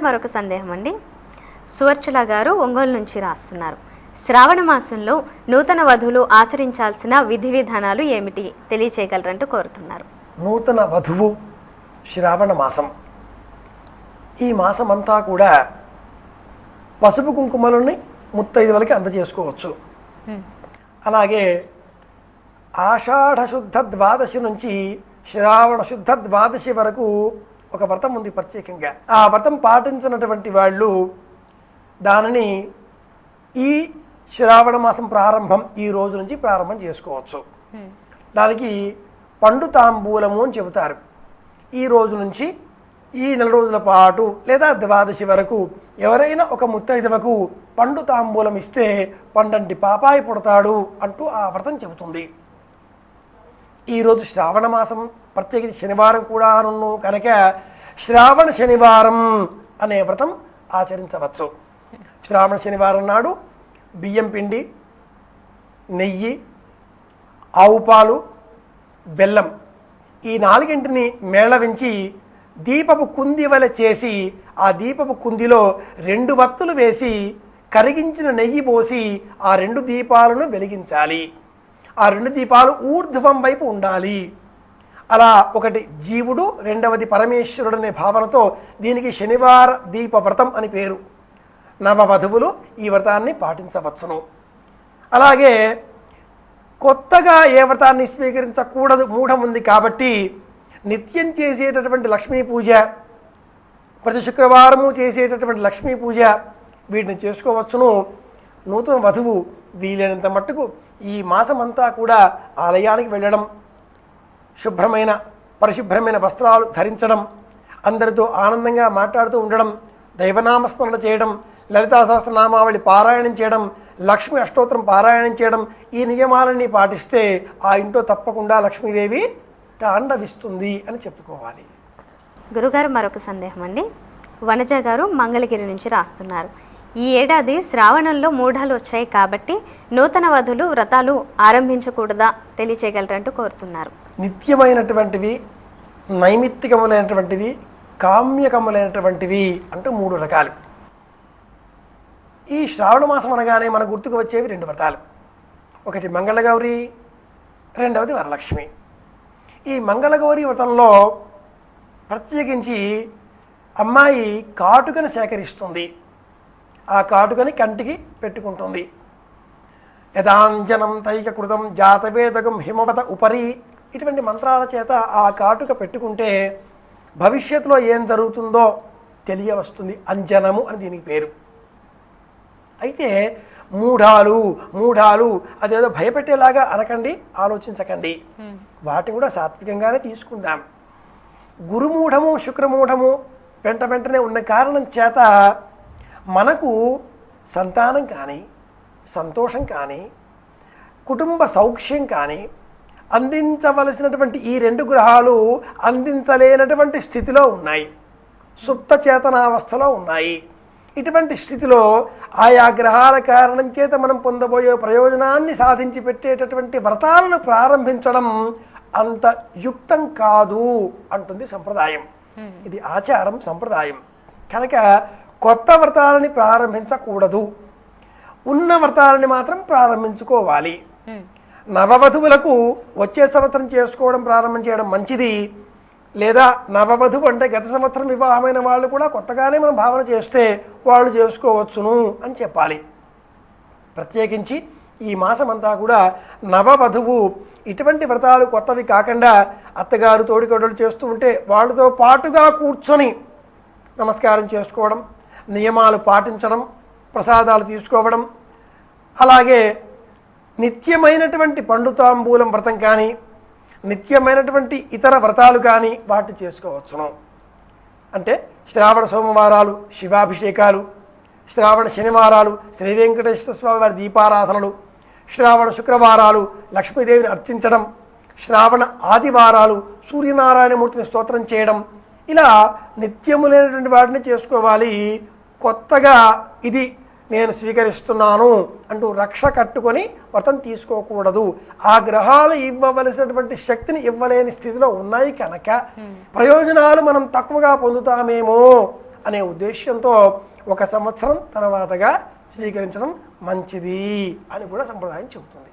మరొక సందేహం అండి. సువర్చల గారు ఒంగోలు నుంచి రాస్తున్నారు. శ్రావణ మాసంలో నూతన వధువులు ఆచరించాల్సిన విధి విధానాలు ఏమిటి తెలియచేయగలరంటూ కోరుతున్నారు. నూతన వధువు శ్రావణ మాసం, ఈ మాసమంతా కూడా పసుపు కుంకుమలని ముత్తైదువులకి అందజేసుకోవచ్చు. అలాగే ఆషాఢ శుద్ధ ద్వాదశి నుంచి శ్రావణ శుద్ధ ద్వాదశి వరకు ఒక వ్రతం ఉంది ప్రత్యేకంగా. ఆ వ్రతం పాటించినటువంటి వాళ్ళు దానిని ఈ శ్రావణ మాసం ప్రారంభం ఈ రోజు నుంచి ప్రారంభం చేసుకోవచ్చు. దానికి పండు తాంబూలము అని చెబుతారు. ఈ రోజు నుంచి ఈ నెల రోజుల పాటు లేదా ద్వాదశి వరకు ఎవరైనా ఒక ముత్తైదువకు పండు తాంబూలం ఇస్తే పండంటి పాపాయి పుడతాడు అంటూ ఆ వ్రతం చెబుతుంది. ఈరోజు శ్రావణ మాసం, ప్రత్యేకించి శనివారం కూడాను కనుక శ్రావణ శనివారం అనే వ్రతం ఆచరించవచ్చు. శ్రావణ శనివారం నాడు బియ్యం పిండి, నెయ్యి, ఆవు పాలు, బెల్లం ఈ నాలుగింటిని మేళవించి దీపపు కుంది వలె చేసి ఆ దీపపు కుందిలో 2 వత్తులు వేసి కరిగించిన నెయ్యి పోసి ఆ 2 దీపాలను వెలిగించాలి. ఆ 2 దీపాలు ఊర్ధ్వం వైపు ఉండాలి. అలా ఒకటి జీవుడు, రెండవది పరమేశ్వరుడు అనే భావనతో దీనికి శనివార దీప వ్రతం అని పేరు. నవవధువులు ఈ వ్రతాన్ని పాటించవచ్చును. అలాగే కొత్తగా ఏ వ్రతాన్ని స్వీకరించకూడదు, మూఢం ఉంది కాబట్టి నిత్యం చేసేటటువంటి లక్ష్మీ పూజ, ప్రతి శుక్రవారము చేసేటటువంటి లక్ష్మీ పూజ వీటిని చేసుకోవచ్చును. నూతన వధువు వీలైనంత మట్టుకు ఈ మాసమంతా కూడా ఆలయానికి వెళ్ళడం, శుభ్రమైన పరిశుభ్రమైన వస్త్రాలు ధరించడం, అందరితో ఆనందంగా మాట్లాడుతూ ఉండడం, దైవనామస్మరణ చేయడం, లలితా సహస్రనామావళి పారాయణం చేయడం, లక్ష్మి అష్టోత్తరం పారాయణం చేయడం, ఈ నియమాలన్నీ పాటిస్తే ఆ ఇంట్లో తప్పకుండా లక్ష్మీదేవి తాండవిస్తుంది అని చెప్పుకోవాలి. గురుగారు మరొక సందేహం అండి. వనజ గారు మంగళగిరి నుంచి రాస్తున్నారు. ఈ ఏడాది శ్రావణంలో మూఢాలు వచ్చాయి కాబట్టి నూతన వధువులు వ్రతాలు ఆరంభించకూడదా తెలియచేయగలరంటూ కోరుతున్నారు. నిత్యమైనటువంటివి, నైమిత్తికములైనటువంటివి, కామ్యకములైనటువంటివి అంటూ 3 రకాలు. ఈ శ్రావణ మాసం అనగానే మన గుర్తుకు వచ్చేవి 2 వ్రతాలు. ఒకటి మంగళగౌరి, రెండవది వరలక్ష్మి. ఈ మంగళగౌరి వ్రతంలో ప్రత్యేకించి అమ్మాయి కాటుకని సేకరిస్తుంది. ఆ కాటుకని కంటికి పెట్టుకుంటుంది. యదాంజనం తైకృతం జాతవేదకం హిమవత ఉపరి ఇటువంటి మంత్రాల చేత ఆ కాటుక పెట్టుకుంటే భవిష్యత్తులో ఏం జరుగుతుందో తెలియవస్తుంది. అంజనము అని దీనికి పేరు. అయితే మూఢాలు అదేదో భయపెట్టేలాగా అనకండి, ఆలోచించకండి. వాటిని కూడా సాత్వికంగానే తీసుకుందాం. గురుమూఢము, శుక్రమూఢము వెంటనే ఉన్న కారణం చేత మనకు సంతానం కానీ, సంతోషం కానీ, కుటుంబ సౌఖ్యం కానీ అందించవలసినటువంటి ఈ 2 గ్రహాలు అందించలేనటువంటి స్థితిలో ఉన్నాయి. సుప్త చేతనావస్థలో ఉన్నాయి. ఇటువంటి స్థితిలో ఆయా గ్రహాల కారణం చేత మనం పొందబోయే ప్రయోజనాన్ని సాధించి పెట్టేటటువంటి వ్రతాలను ప్రారంభించడం అంత యుక్తం కాదు అంటుంది సంప్రదాయం. ఇది ఆచారం, సంప్రదాయం. కనుక కొత్త వ్రతాలని ప్రారంభించకూడదు. ఉన్న వ్రతాలని మాత్రం ప్రారంభించుకోవాలి. నవవధువులకు వచ్చే సంవత్సరం చేసుకోవడం ప్రారంభం చేయడం మంచిది. లేదా నవవధువు అంటే గత సంవత్సరం వివాహమైన వాళ్ళు కూడా కొత్తగానే మనం భావన చేస్తే వాళ్ళు చేసుకోవచ్చును అని చెప్పాలి. ప్రత్యేకించి ఈ మాసమంతా కూడా నవవధువు ఇటువంటి వ్రతాలు కొత్తవి కాకుండా అత్తగారు తోడికోడలు చేస్తూ ఉంటే వాళ్ళతో పాటుగా కూర్చొని నమస్కారం చేసుకోవడం, నియమాలు పాటించడం, ప్రసాదాలు తీసుకోవడం, అలాగే నిత్యమైనటువంటి పండు తాంబూలం వ్రతం కానీ, నిత్యమైనటువంటి ఇతర వ్రతాలు కానీ వాటిని చేసుకోవచ్చును. అంటే శ్రావణ సోమవారాలు శివాభిషేకాలు, శ్రావణ శనివారాలు శ్రీ వెంకటేశ్వర స్వామి వారి దీపారాధనలు, శ్రావణ శుక్రవారాలు లక్ష్మీదేవిని అర్చించడం, శ్రావణ ఆదివారాలు సూర్యనారాయణమూర్తిని స్తోత్రం చేయడం, ఇలా నిత్యములైనటువంటి వాటిని చేసుకోవాలి. కొత్తగా ఇది నేను స్వీకరిస్తున్నాను అంటూ రక్ష కట్టుకొని వ్రతం తీసుకోకూడదు. ఆ గ్రహాలు ఇవ్వవలసినటువంటి శక్తిని ఇవ్వలేని స్థితిలో ఉన్నాయి కనుక ప్రయోజనాలు మనం తక్కువగా పొందుతామేమో అనే ఉద్దేశ్యంతో 1 సంవత్సరం తర్వాతగా స్వీకరించడం మంచిది అని కూడా సంప్రదాయం చెబుతుంది.